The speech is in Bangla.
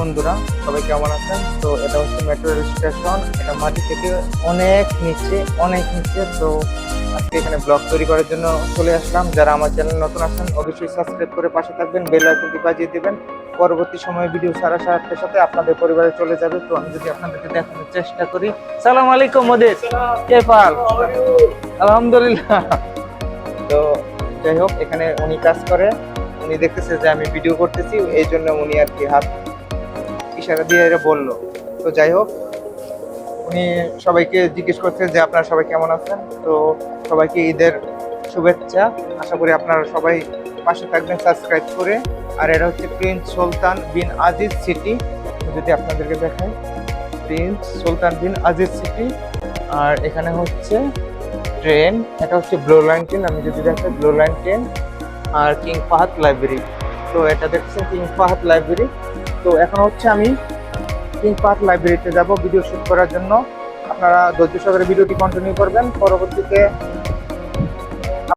বন্ধুরা, সবাই কেমন আছেন? তো এটা হচ্ছে মেট্রো রেল স্টেশন। এটা মাটি থেকে অনেক নিচে, অনেক নিচে। তো আজকে এখানে ব্লগ তৈরি করার জন্য চলে আসলাম। যারা আমার চ্যানেল নতুন আছেন অবশ্যই সাবস্ক্রাইব করে পাশে থাকবেন, বেল আইকনটি বাজিয়ে দিবেন। পরবর্তী সময়ে ভিডিও ছাড়ার সাথে সাথে আপনাদের পরিবারে চলে যাবে। তো আমি যদি আপনাদেরকে দেখানোর চেষ্টা করি। সালাম আলাইকুম মোদের, কে পাল? আলহামদুলিল্লাহ। তো যাই হোক, এখানে উনি কাজ করে। উনি দেখতেছে যে আমি ভিডিও করতেছি, এই জন্য উনি আর কি হাত ইশারা দিয়ে এটা বললো। তো যাই হোক, উনি সবাইকে জিজ্ঞেস করছে যে আপনারা সবাই কেমন আছেন। তো সবাইকে ঈদের শুভেচ্ছা। আশা করি আপনারা সবাই পাশে থাকবেন সাবস্ক্রাইব করে। আর এটা হচ্ছে প্রিন্স সুলতান বিন আজিজ সিটি। যদি আপনাদেরকে দেখাই, প্রিন্স সুলতান বিন আজিজ সিটি। আর এখানে হচ্ছে ট্রেন, এটা হচ্ছে ব্লু লাইন ট্রেন। আমি যদি দেখাই, ব্লু লাইন ট্রেন। আর কিং ফাহাদ লাইব্রেরি। তো এটা দেখছেন কিং ফাহাদ লাইব্রেরি। তো এখন হচ্ছে আমি কিং ফাহাদ লাইব্রেরিতে যাব ভিডিও শুট করার জন্য। আপনারা ধৈর্য সহকারে ভিডিওটি কন্টিনিউ করবেন। পরবর্তীতে